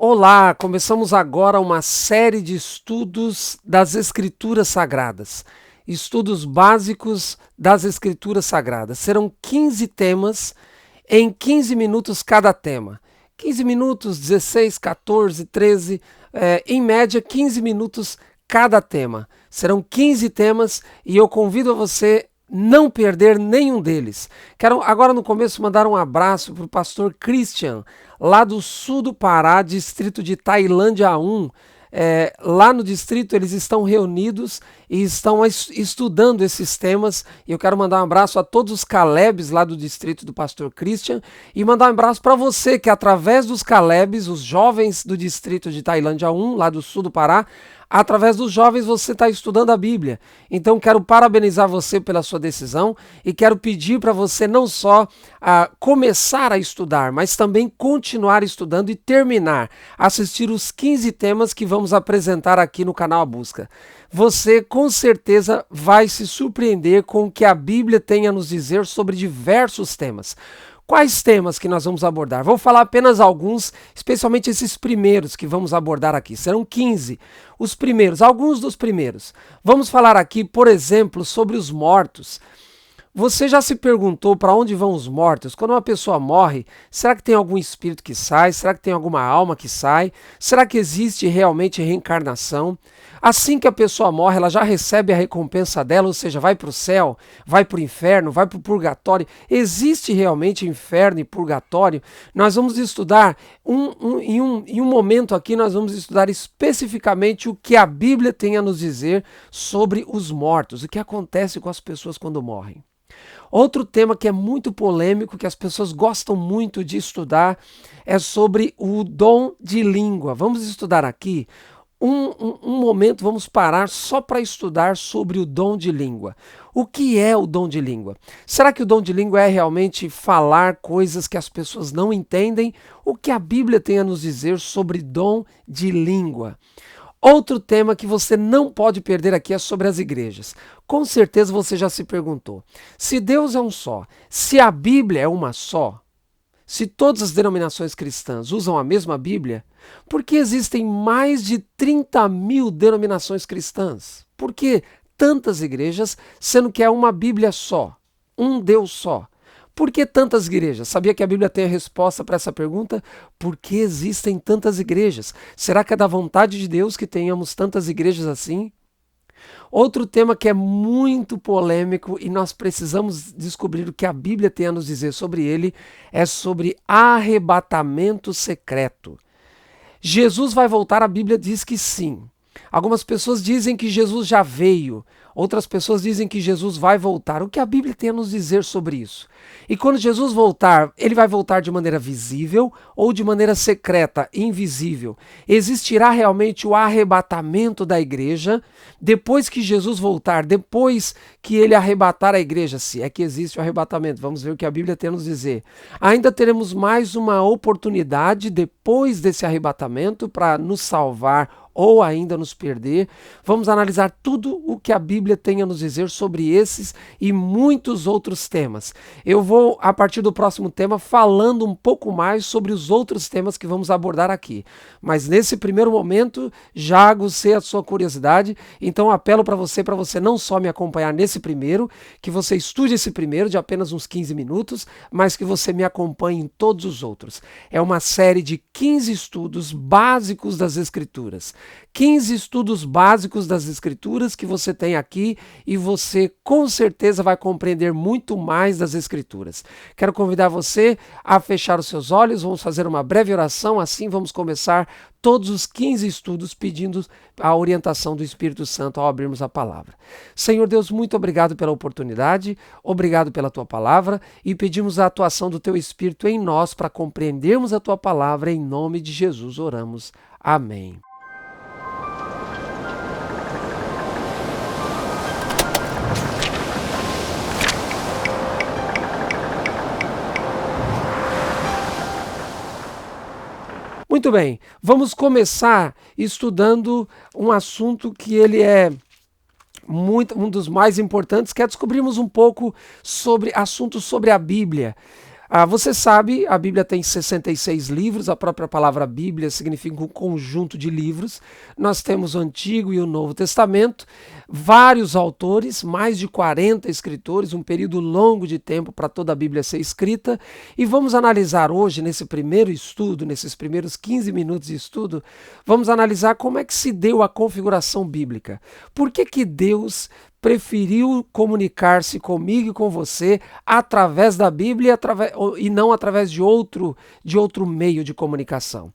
Olá, começamos agora uma série de estudos das Escrituras Sagradas. Estudos básicos das Escrituras Sagradas. Serão 15 temas em 15 minutos cada tema. 15 minutos, 16, 14, 13, em média 15 minutos cada tema. Serão 15 temas e eu convido a você não perder nenhum deles. Quero agora no começo mandar um abraço para o pastor Christian, lá do sul do Pará, distrito de Tailândia 1. Lá no distrito eles estão reunidos e estão estudando esses temas, e eu quero mandar um abraço a todos os Calebs lá do distrito do pastor Christian, e mandar um abraço para você que através dos Calebs, os jovens do distrito de Tailândia 1, lá do sul do Pará, através dos jovens você está estudando a Bíblia. Então quero parabenizar você pela sua decisão e quero pedir para você não só começar a estudar, mas também continuar estudando e terminar, assistir os 15 temas que vamos apresentar aqui no canal A Busca. Você com certeza vai se surpreender com o que a Bíblia tem a nos dizer sobre diversos temas. Quais temas que nós vamos abordar? Vou falar apenas alguns, especialmente esses primeiros que vamos abordar aqui. Serão 15. Os primeiros, alguns dos primeiros. Vamos falar aqui, por exemplo, sobre os mortos. Você já se perguntou para onde vão os mortos? Quando uma pessoa morre, será que tem algum espírito que sai? Será que tem alguma alma que sai? Será que existe realmente reencarnação? Assim que a pessoa morre, ela já recebe a recompensa dela, ou seja, vai para o céu, vai para o inferno, vai para o purgatório. Existe realmente inferno e purgatório? Nós vamos estudar, em um momento aqui, nós vamos estudar especificamente o que a Bíblia tem a nos dizer sobre os mortos, o que acontece com as pessoas quando morrem. Outro tema que é muito polêmico, que as pessoas gostam muito de estudar, é sobre o dom de língua. Vamos estudar aqui um momento, vamos parar só para estudar sobre o dom de língua. O que é o dom de língua? Será que o dom de língua é realmente falar coisas que as pessoas não entendem? O que a Bíblia tem a nos dizer sobre dom de língua? Outro tema que você não pode perder aqui é sobre as igrejas. Com certeza você já se perguntou: se Deus é um só, se a Bíblia é uma só, se todas as denominações cristãs usam a mesma Bíblia, por que existem mais de 30 mil denominações cristãs? Por que tantas igrejas, sendo que é uma Bíblia só, um Deus só? Por que tantas igrejas? Sabia que a Bíblia tem a resposta para essa pergunta? Por que existem tantas igrejas? Será que é da vontade de Deus que tenhamos tantas igrejas assim? Outro tema que é muito polêmico e nós precisamos descobrir o que a Bíblia tem a nos dizer sobre ele é sobre arrebatamento secreto. Jesus vai voltar? A Bíblia diz que sim. Algumas pessoas dizem que Jesus já veio, outras pessoas dizem que Jesus vai voltar. O que a Bíblia tem a nos dizer sobre isso? E quando Jesus voltar, ele vai voltar de maneira visível ou de maneira secreta, invisível? Existirá realmente o arrebatamento da igreja depois que Jesus voltar, depois que ele arrebatar a igreja? Se é que existe o arrebatamento, vamos ver o que a Bíblia tem a nos dizer. Ainda teremos mais uma oportunidade depois desse arrebatamento para nos salvar ou ainda nos perder. Vamos analisar tudo o que a Bíblia tem a nos dizer sobre esses e muitos outros temas. Eu vou, a partir do próximo tema, falando um pouco mais sobre os outros temas que vamos abordar aqui. Mas nesse primeiro momento, já agucei a sua curiosidade, então apelo para você não só me acompanhar nesse primeiro, que você estude esse primeiro de apenas uns 15 minutos, mas que você me acompanhe em todos os outros. É uma série de 15 estudos básicos das Escrituras. 15 estudos básicos das Escrituras que você tem aqui e você com certeza vai compreender muito mais das Escrituras. Quero convidar você a fechar os seus olhos, vamos fazer uma breve oração, assim vamos começar todos os 15 estudos pedindo a orientação do Espírito Santo ao abrirmos a palavra. Senhor Deus, muito obrigado pela oportunidade, obrigado pela tua palavra e pedimos a atuação do teu Espírito em nós para compreendermos a tua palavra. Em nome de Jesus oramos. Amém. Muito bem, vamos começar estudando um assunto que ele é um dos mais importantes, que é descobrirmos um pouco sobre assuntos sobre a Bíblia. Você sabe, a Bíblia tem 66 livros, a própria palavra Bíblia significa um conjunto de livros. Nós temos o Antigo e o Novo Testamento, vários autores, mais de 40 escritores, um período longo de tempo para toda a Bíblia ser escrita. E vamos analisar hoje, nesse primeiro estudo, nesses primeiros 15 minutos de estudo, vamos analisar como é que se deu a configuração bíblica. Por que que Deus preferiu comunicar-se comigo e com você através da Bíblia e não através de outro meio de comunicação.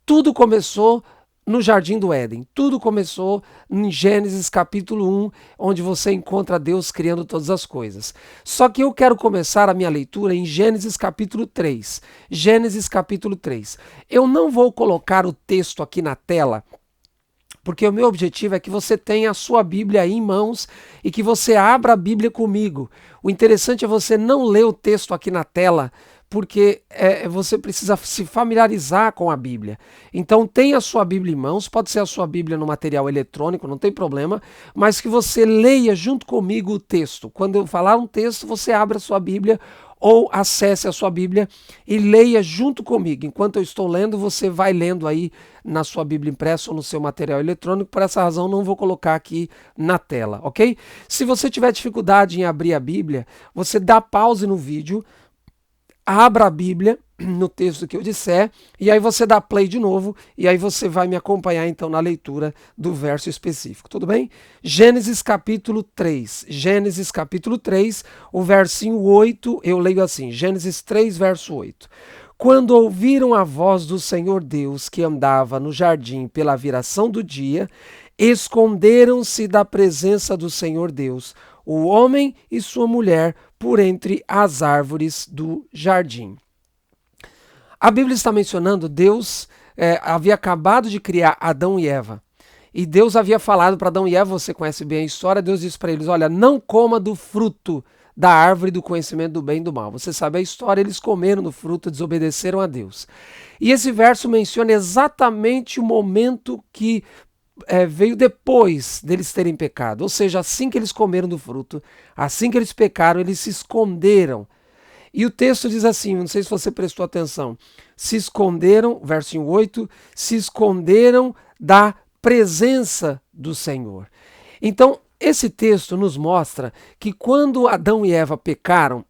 Tudo começou no Jardim do Éden. Tudo começou em Gênesis capítulo 1, onde você encontra Deus criando todas as coisas. Só que eu quero começar a minha leitura em Gênesis capítulo 3. Gênesis capítulo 3. Eu não vou colocar o texto aqui na tela, porque o meu objetivo é que você tenha a sua Bíblia aí em mãos e que você abra a Bíblia comigo. O interessante é você não ler o texto aqui na tela, porque você precisa se familiarizar com a Bíblia. Então tenha a sua Bíblia em mãos, pode ser a sua Bíblia no material eletrônico, não tem problema, mas que você leia junto comigo o texto. Quando eu falar um texto, você abre a sua Bíblia ou acesse a sua Bíblia e leia junto comigo. Enquanto eu estou lendo, você vai lendo aí na sua Bíblia impressa ou no seu material eletrônico. Por essa razão, não vou colocar aqui na tela, ok? Se você tiver dificuldade em abrir a Bíblia, você dá pause no vídeo, abra a Bíblia no texto que eu disser, e aí você dá play de novo, e aí você vai me acompanhar então na leitura do verso específico, tudo bem? Gênesis capítulo 3, Gênesis capítulo 3, o versinho 8, eu leio assim, Gênesis 3, verso 8. Quando ouviram a voz do Senhor Deus que andava no jardim pela viração do dia, esconderam-se da presença do Senhor Deus, o homem e sua mulher, por entre as árvores do jardim. A Bíblia está mencionando Deus havia acabado de criar Adão e Eva. E Deus havia falado para Adão e Eva, você conhece bem a história, Deus disse para eles, olha, não coma do fruto da árvore do conhecimento do bem e do mal. Você sabe a história, eles comeram do fruto, desobedeceram a Deus. E esse verso menciona exatamente o momento que veio depois deles terem pecado. Ou seja, assim que eles comeram do fruto, assim que eles pecaram, eles se esconderam. E o texto diz assim, não sei se você prestou atenção, se esconderam, verso 8, se esconderam da presença do Senhor. Então, esse texto nos mostra que quando Adão e Eva pecaram,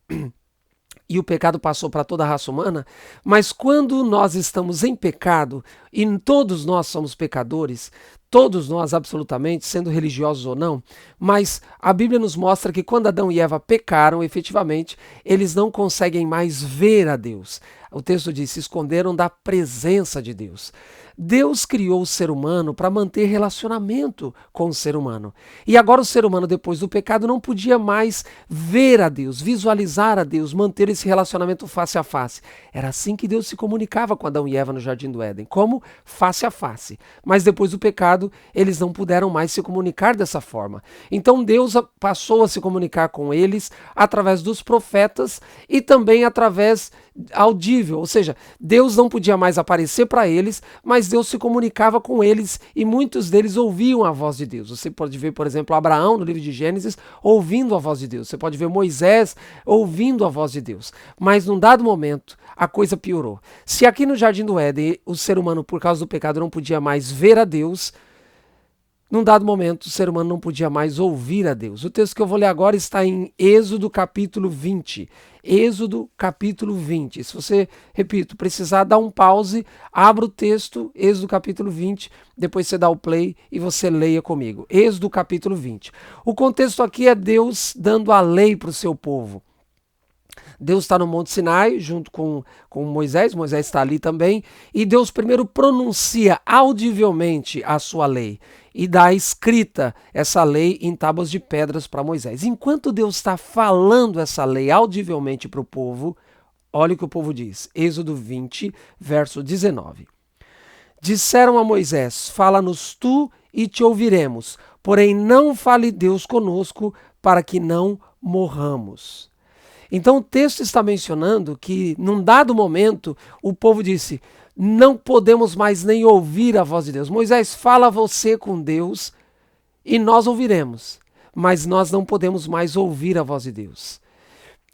e o pecado passou para toda a raça humana, mas quando nós estamos em pecado, e todos nós somos pecadores, todos nós absolutamente, sendo religiosos ou não, mas a Bíblia nos mostra que quando Adão e Eva pecaram, efetivamente, eles não conseguem mais ver a Deus. O texto diz, se esconderam da presença de Deus. Deus criou o ser humano para manter relacionamento com o ser humano. E agora o ser humano, depois do pecado, não podia mais ver a Deus, visualizar a Deus, manter esse relacionamento face a face. Era assim que Deus se comunicava com Adão e Eva no Jardim do Éden, como face a face. Mas depois do pecado, eles não puderam mais se comunicar dessa forma. Então Deus passou a se comunicar com eles através dos profetas e também através audível, ou seja, Deus não podia mais aparecer para eles, mas Deus se comunicava com eles e muitos deles ouviam a voz de Deus. Você pode ver, por exemplo, Abraão no livro de Gênesis ouvindo a voz de Deus. Você pode ver Moisés ouvindo a voz de Deus. Mas num dado momento, a coisa piorou. Se aqui no Jardim do Éden o ser humano, por causa do pecado, não podia mais ver a Deus, num dado momento, o ser humano não podia mais ouvir a Deus. O texto que eu vou ler agora está em Êxodo capítulo 20. Êxodo capítulo 20. Se você, repito, precisar dar um pause, abra o texto, Êxodo capítulo 20, depois você dá o play e você leia comigo. Êxodo capítulo 20. O contexto aqui é Deus dando a lei para o seu povo. Deus está no Monte Sinai junto com Moisés, Moisés está ali também, e Deus primeiro pronuncia audivelmente a sua lei e dá escrita essa lei em tábuas de pedras para Moisés. Enquanto Deus está falando essa lei audivelmente para o povo, olha o que o povo diz, Êxodo 20, verso 19. Disseram a Moisés, fala-nos tu e te ouviremos, porém não fale Deus conosco para que não morramos. Então o texto está mencionando que num dado momento o povo disse, não podemos mais nem ouvir a voz de Deus. Moisés, fala você com Deus e nós ouviremos, mas nós não podemos mais ouvir a voz de Deus.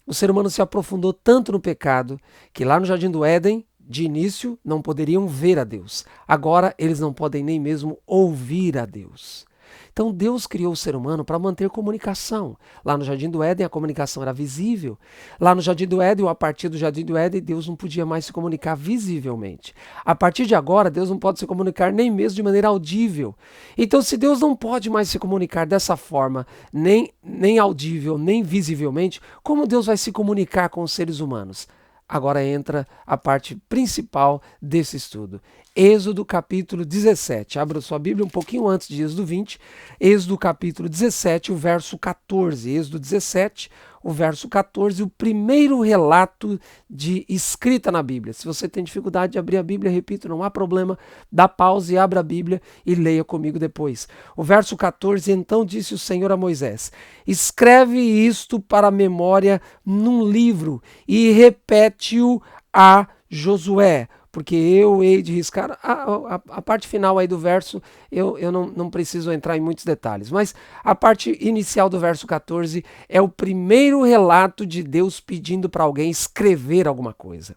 O ser humano se aprofundou tanto no pecado que lá no Jardim do Éden, de início, não poderiam ver a Deus. Agora, eles não podem nem mesmo ouvir a Deus. Então, Deus criou o ser humano para manter comunicação. Lá no Jardim do Éden, a comunicação era visível. Lá no Jardim do Éden, ou a partir do Jardim do Éden, Deus não podia mais se comunicar visivelmente. A partir de agora, Deus não pode se comunicar nem mesmo de maneira audível. Então, se Deus não pode mais se comunicar dessa forma, nem audível, nem visivelmente, como Deus vai se comunicar com os seres humanos? Agora entra a parte principal desse estudo. Êxodo capítulo 17. Abra sua Bíblia um pouquinho antes de Êxodo 20. Êxodo capítulo 17, o verso 14. Êxodo 17, o verso 14, o primeiro relato de escrita na Bíblia. Se você tem dificuldade de abrir a Bíblia, repito, não há problema, dá pausa e abra a Bíblia e leia comigo depois. O verso 14, então disse o Senhor a Moisés: escreve isto para a memória num livro e repete-o a Josué, porque eu hei de riscar. A parte final aí do verso, eu não preciso entrar em muitos detalhes, mas a parte inicial do verso 14 é o primeiro relato de Deus pedindo para alguém escrever alguma coisa.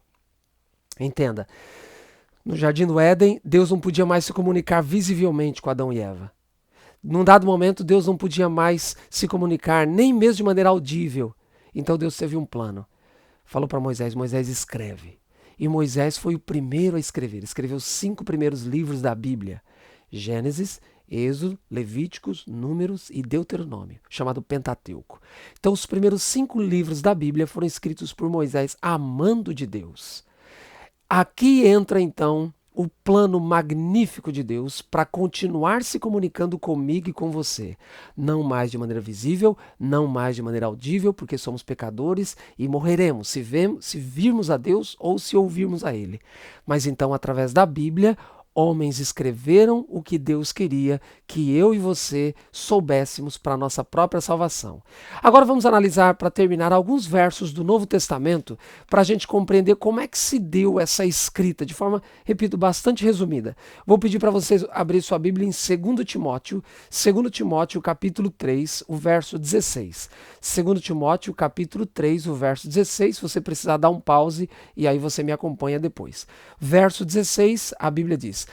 Entenda, no Jardim do Éden, Deus não podia mais se comunicar visivelmente com Adão e Eva. Num dado momento, Deus não podia mais se comunicar, nem mesmo de maneira audível. Então Deus teve um plano. Falou para Moisés: Moisés, escreve. E Moisés foi o primeiro a escrever. Escreveu os 5 primeiros livros da Bíblia: Gênesis, Êxodo, Levíticos, Números e Deuteronômio, chamado Pentateuco. Então, os primeiros 5 livros da Bíblia foram escritos por Moisés, amando de Deus. Aqui entra, então, o plano magnífico de Deus para continuar se comunicando comigo e com você. Não mais de maneira visível, não mais de maneira audível, porque somos pecadores e morreremos se virmos a Deus ou se ouvirmos a Ele. Mas então, através da Bíblia, homens escreveram o que Deus queria que eu e você soubéssemos para a nossa própria salvação. Agora vamos analisar, para terminar, alguns versos do Novo Testamento para a gente compreender como é que se deu essa escrita, de forma, repito, bastante resumida. Vou pedir para vocês abrir sua Bíblia em 2 Timóteo capítulo 3, o verso 16. 2 Timóteo capítulo 3, o verso 16, se você precisar dar um pause e aí você me acompanha depois. Verso 16, a Bíblia diz: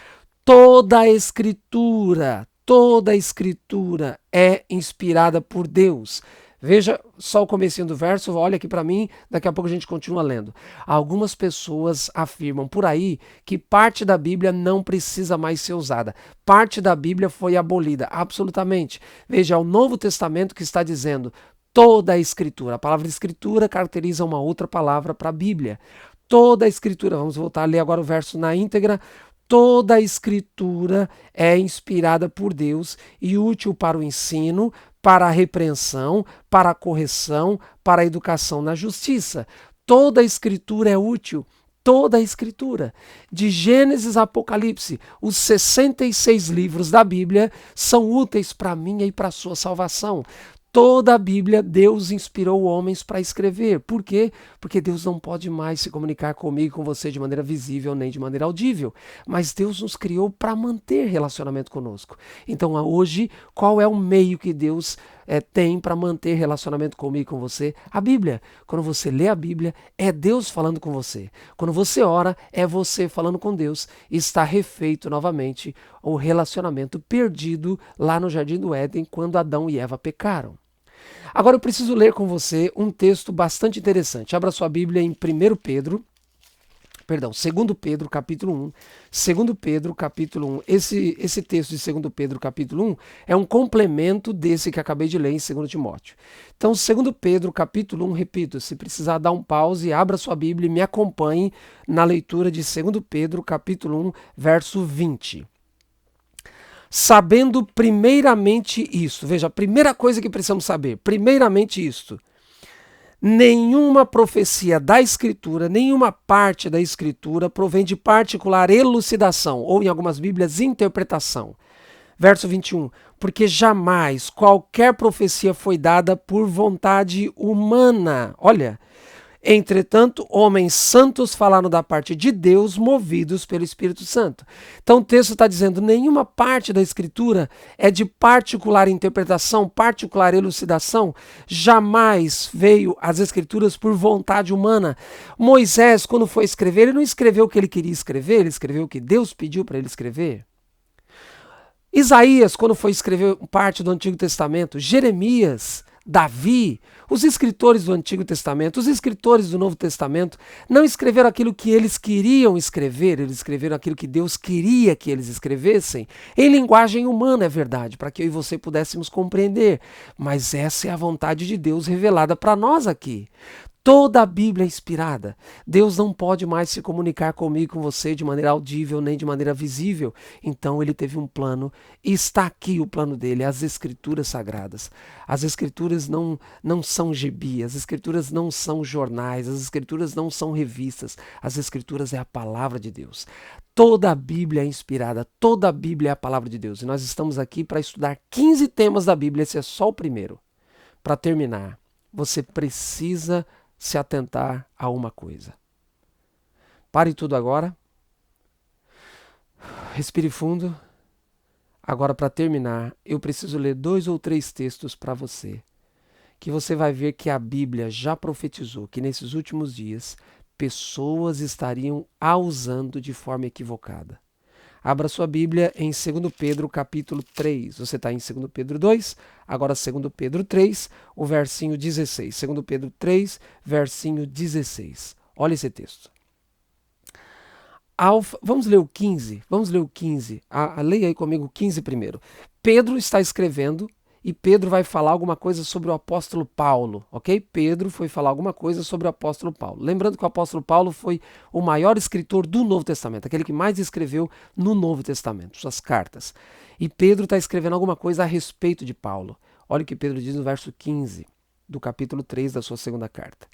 toda a escritura é inspirada por Deus. Veja só o comecinho do verso, olha aqui para mim, daqui a pouco a gente continua lendo. Algumas pessoas afirmam por aí que parte da Bíblia não precisa mais ser usada. Parte da Bíblia foi abolida, absolutamente. Veja, é o Novo Testamento que está dizendo toda a escritura. A palavra escritura caracteriza uma outra palavra para a Bíblia. Toda a escritura, vamos voltar a ler agora o verso na íntegra. Toda a escritura é inspirada por Deus e útil para o ensino, para a repreensão, para a correção, para a educação na justiça. Toda a escritura é útil. Toda a escritura, de Gênesis a Apocalipse, os 66 livros da Bíblia são úteis para a minha e para a sua salvação. Toda a Bíblia, Deus inspirou homens para escrever. Por quê? Porque Deus não pode mais se comunicar comigo e com você de maneira visível nem de maneira audível. Mas Deus nos criou para manter relacionamento conosco. Então, hoje, qual é o meio que Deus tem para manter relacionamento comigo e com você? A Bíblia. Quando você lê a Bíblia, é Deus falando com você. Quando você ora, é você falando com Deus. Está refeito novamente o relacionamento perdido lá no Jardim do Éden, quando Adão e Eva pecaram. Agora eu preciso ler com você um texto bastante interessante. Abra sua Bíblia em 2 Pedro, capítulo 1. 2 Pedro, capítulo 1. Esse texto de 2 Pedro, capítulo 1, é um complemento desse que acabei de ler em 2 Timóteo. Então, 2 Pedro, capítulo 1, repito, se precisar dar um pause, abra sua Bíblia e me acompanhe na leitura de 2 Pedro, capítulo 1, verso 20. Sabendo primeiramente isto, veja, a primeira coisa que precisamos saber, primeiramente isto: nenhuma profecia da Escritura, nenhuma parte da Escritura provém de particular elucidação, ou em algumas Bíblias, interpretação. Verso 21, porque jamais qualquer profecia foi dada por vontade humana. Olha, Entretanto, homens santos falaram da parte de Deus, movidos pelo Espírito Santo. Então o texto está dizendo, nenhuma parte da Escritura é de particular interpretação, particular elucidação. Jamais veio as Escrituras por vontade humana. Moisés, quando foi escrever, ele não escreveu o que ele queria escrever, ele escreveu o que Deus pediu para ele escrever. Isaías, quando foi escrever parte do Antigo Testamento, Jeremias, Davi, os escritores do Antigo Testamento, os escritores do Novo Testamento, não escreveram aquilo que eles queriam escrever, eles escreveram aquilo que Deus queria que eles escrevessem, em linguagem humana, é verdade, para que eu e você pudéssemos compreender. Mas essa é a vontade de Deus revelada para nós aqui. Toda a Bíblia é inspirada. Deus não pode mais se comunicar comigo e com você de maneira audível nem de maneira visível. Então ele teve um plano e está aqui o plano dele, as Escrituras Sagradas. As Escrituras não são gibi, as Escrituras não são jornais, as Escrituras não são revistas. As Escrituras é a palavra de Deus. Toda a Bíblia é inspirada, toda a Bíblia é a palavra de Deus. E nós estamos aqui para estudar 15 temas da Bíblia, esse é só o primeiro. Para terminar, você precisa se atentar a uma coisa. Pare tudo agora. Respire fundo. Agora, para terminar, eu preciso ler 2 ou 3 textos para você, que você vai ver que a Bíblia já profetizou que nesses últimos dias pessoas estariam a usando de forma equivocada. Abra sua Bíblia em 2 Pedro capítulo 3. Você está em 2 Pedro 2, agora 2 Pedro 3, o versinho 16. 2 Pedro 3, versinho 16. Olha esse texto. Vamos ler o 15. Vamos ler o 15. Leia aí comigo o 15 primeiro. Pedro está escrevendo e Pedro vai falar alguma coisa sobre o apóstolo Paulo, ok? Pedro foi falar alguma coisa sobre o apóstolo Paulo. Lembrando que o apóstolo Paulo foi o maior escritor do Novo Testamento, aquele que mais escreveu no Novo Testamento, suas cartas. E Pedro está escrevendo alguma coisa a respeito de Paulo. Olha o que Pedro diz no verso 15 do capítulo 3 da sua segunda carta.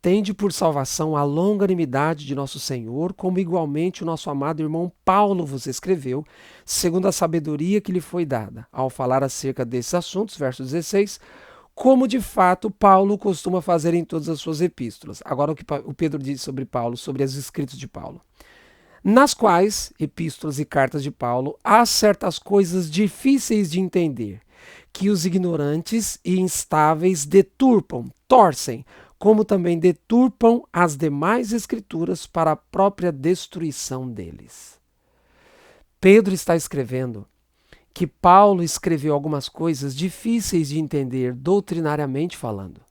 Tende por salvação a longanimidade de nosso Senhor, como igualmente o nosso amado irmão Paulo vos escreveu, segundo a sabedoria que lhe foi dada, ao falar acerca desses assuntos, verso 16, como de fato Paulo costuma fazer em todas as suas epístolas. Agora o que o Pedro diz sobre Paulo, sobre os escritos de Paulo. Nas quais, epístolas e cartas de Paulo, há certas coisas difíceis de entender, que os ignorantes e instáveis deturpam, torcem, como também deturpam as demais escrituras para a própria destruição deles. Pedro está escrevendo que Paulo escreveu algumas coisas difíceis de entender doutrinariamente falando.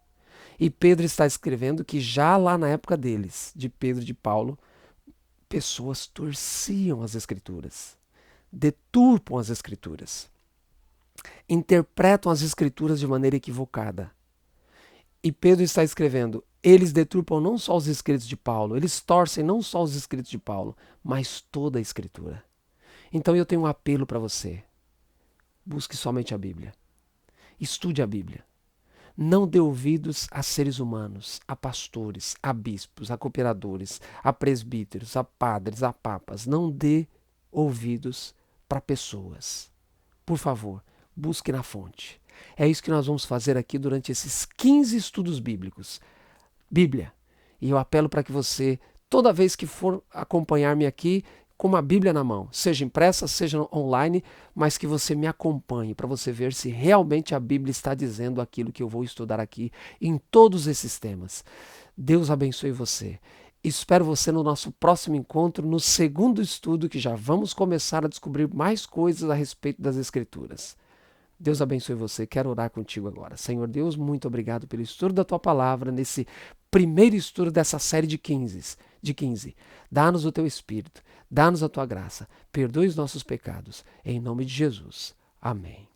E Pedro está escrevendo que já lá na época deles, de Pedro e de Paulo, pessoas torciam as escrituras, deturpam as escrituras, interpretam as escrituras de maneira equivocada. E Pedro está escrevendo, eles deturpam não só os escritos de Paulo, eles torcem não só os escritos de Paulo, mas toda a escritura. Então eu tenho um apelo para você. Busque somente a Bíblia. Estude a Bíblia. Não dê ouvidos a seres humanos, a pastores, a bispos, a cooperadores, a presbíteros, a padres, a papas. Não dê ouvidos para pessoas. Por favor, busque na fonte. É isso que nós vamos fazer aqui durante esses 15 estudos bíblicos. Bíblia. E eu apelo para que você, toda vez que for acompanhar-me aqui, com uma Bíblia na mão, seja impressa, seja online, mas que você me acompanhe para você ver se realmente a Bíblia está dizendo aquilo que eu vou estudar aqui em todos esses temas. Deus abençoe você. Espero você no nosso próximo encontro, no segundo estudo, que já vamos começar a descobrir mais coisas a respeito das Escrituras. Deus abençoe você. Quero orar contigo agora. Senhor Deus, muito obrigado pelo estudo da Tua Palavra, nesse primeiro estudo dessa série de 15. Dá-nos o Teu Espírito, dá-nos a Tua graça, perdoe os nossos pecados. Em nome de Jesus. Amém.